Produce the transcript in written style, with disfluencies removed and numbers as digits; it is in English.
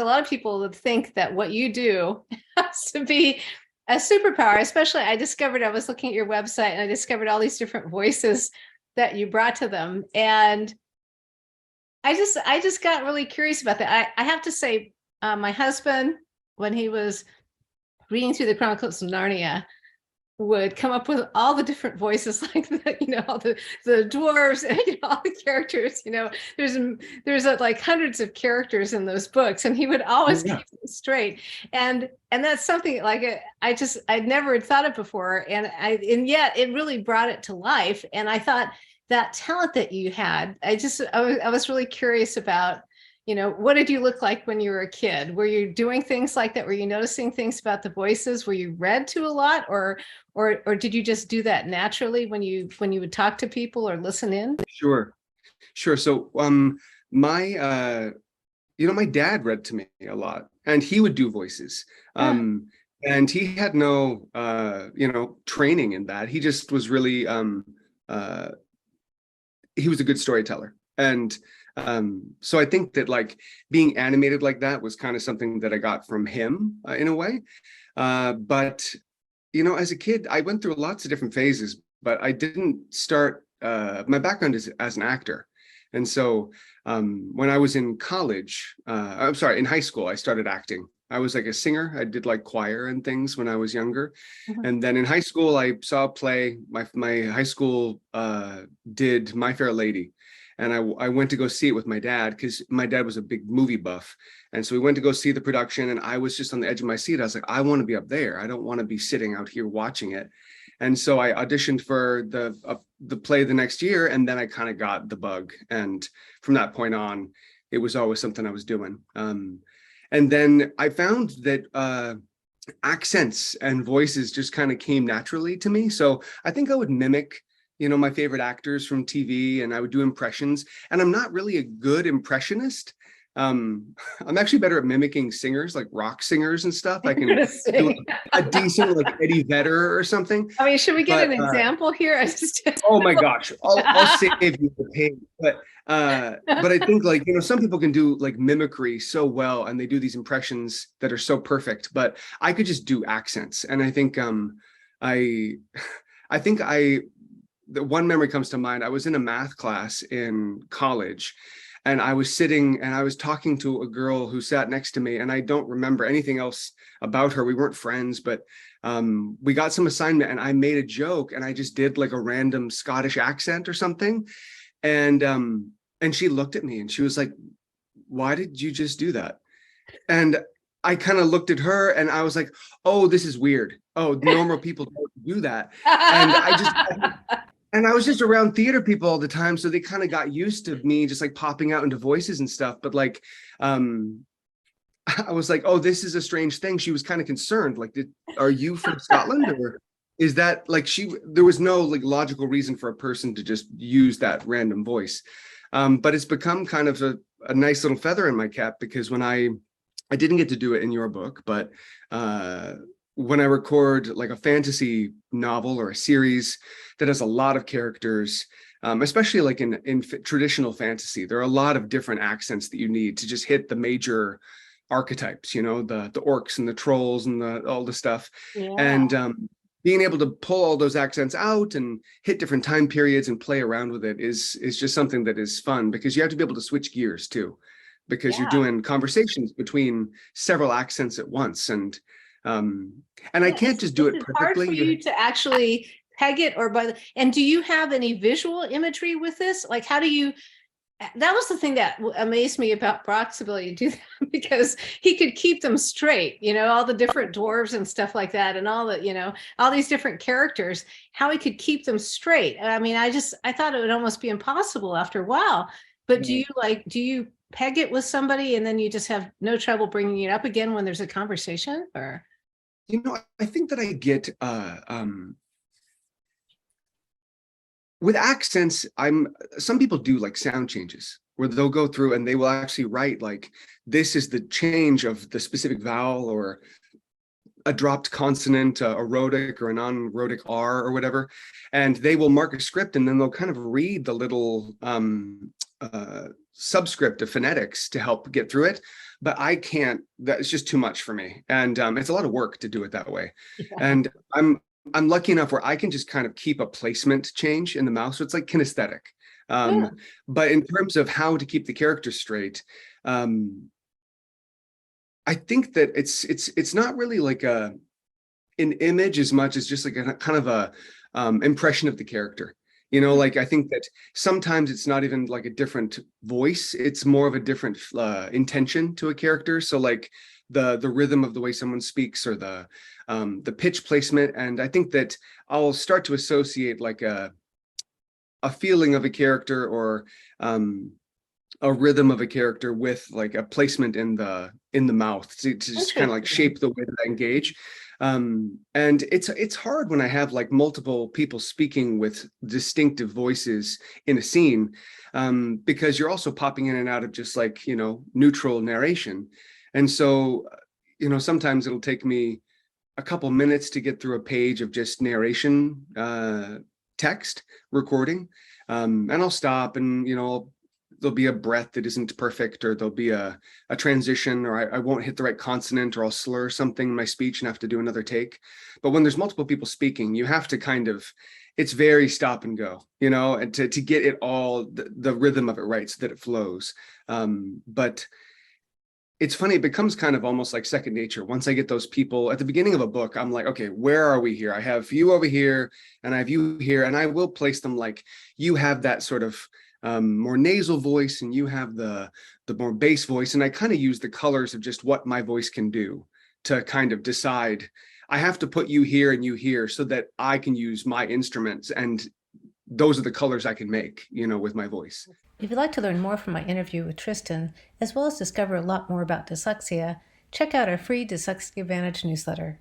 a lot of people would think that what you do has to be a superpower. Especially, I was looking at your website and I discovered all these different voices that you brought to them. And I just got really curious about that. I have to say, my husband, when he was reading through the Chronicles of Narnia, would come up with all the different voices, like all the dwarves and all the characters. There's like hundreds of characters in those books, and he would always keep them straight. And that's something like I'd never had thought of before, and yet it really brought it to life. And I thought that talent that you had, I was really curious about. What did you look like when you were a kid? Were you doing things like that? Were you noticing things about the voices? Were you read to a lot, or did you just do that naturally when you would talk to people or listen in? Sure. So, my my dad read to me a lot, and he would do voices. And he had no, training in that. He just was really, he was a good storyteller. And so I think that like being animated like that was kind of something that I got from him in a way. But as a kid, I went through lots of different phases, but I didn't start. My background is as an actor, and so when I was in college, in high school, I started acting. I was like a singer. I did like choir and things when I was younger. And then in high school, I saw a play. My high school did My Fair Lady. And I went to go see it with my dad because my dad was a big movie buff. And so we went to go see the production, and I was just on the edge of my seat. I was like, I want to be up there. I don't want to be sitting out here watching it. And so I auditioned for the play the next year, and then I kind of got the bug. And from that point on, it was always something I was doing. And then I found that accents and voices just kind of came naturally to me. So I think I would mimic my favorite actors from TV, and I would do impressions. And I'm not really a good impressionist. I'm actually better at mimicking singers, like rock singers and stuff. I can do a decent like Eddie Vedder or something. I mean, should we get an example here? Oh my gosh, I'll save you the pain. But I think like some people can do like mimicry so well, and they do these impressions that are so perfect. But I could just do accents, and I think the one memory comes to mind. I was in a math class in college, and I was sitting and I was talking to a girl who sat next to me, and I don't remember anything else about her. We weren't friends, but we got some assignment, and I made a joke, and I just did like a random Scottish accent or something. And she looked at me and she was like, "Why did you just do that?" And I kind of looked at her and I was like, "Oh, this is weird. Oh, normal people don't do that." And I was just around theater people all the time, so they kind of got used to me just like popping out into voices and stuff. But like, I was like, "Oh, this is a strange thing." She was kind of concerned, like, "Are you from Scotland, or is that like there was no like logical reason for a person to just use that random voice." But it's become kind of a nice little feather in my cap, because when I didn't get to do it in your book, but when I record like a fantasy novel or a series that has a lot of characters, especially like in traditional fantasy, there are a lot of different accents that you need to just hit the major archetypes, the orcs and the trolls and all the stuff. Yeah. And being able to pull all those accents out and hit different time periods and play around with it is just something that is fun, because you have to be able to switch gears too, because you're doing conversations between several accents at once. And I can't just do it perfectly. Hard for you to actually peg it, and do you have any visual imagery with this? Like, how do you? That was the thing that amazed me about Brock's ability to do that, because he could keep them straight. All the different dwarves and stuff like that, and all these different characters. How he could keep them straight. I mean, I thought it would almost be impossible after a while. But do you peg it with somebody, and then you just have no trouble bringing it up again when there's a conversation? Or I think that I get with accents, some people do like sound changes where they'll go through and they will actually write like, this is the change of the specific vowel, or a dropped consonant, a rhotic or a non-rhotic R or whatever. And they will mark a script, and then they'll kind of read the little subscript of phonetics to help get through it. but I can't, that's just too much for me. And it's a lot of work to do it that way. Yeah. And I'm lucky enough where I can just kind of keep a placement change in the mouth. So it's like kinesthetic. Yeah. But in terms of how to keep the character straight, I think that it's not really like an image as much as just like a kind of a impression of the character. Like I think that sometimes it's not even like a different voice, it's more of a different intention to a character. So like the rhythm of the way someone speaks, or the pitch placement. And I think that I'll start to associate like a feeling of a character, or a rhythm of a character with like a placement in the mouth to just kind of like Interesting. shape the way that I engage. And it's hard when I have like multiple people speaking with distinctive voices in a scene, because you're also popping in and out of just like, neutral narration. And so, sometimes it'll take me a couple minutes to get through a page of just narration text recording. And I'll stop, and there'll be a breath that isn't perfect, or there'll be a transition, or I won't hit the right consonant, or I'll slur something in my speech and have to do another take. But when there's multiple people speaking, you have to it's very stop and go, and to get it all, the rhythm of it right, so that it flows. But it's funny, it becomes kind of almost like second nature. Once I get those people at the beginning of a book, I'm like, okay, where are we here? I have you over here, and I have you here, and I will place them like, you have that sort of more nasal voice, and you have the more bass voice. And I kind of use the colors of just what my voice can do to kind of decide, I have to put you here and you here so that I can use my instruments. And those are the colors I can make, with my voice. If you'd like to learn more from my interview with Tristan, as well as discover a lot more about dyslexia, check out our free Dyslexic Advantage newsletter.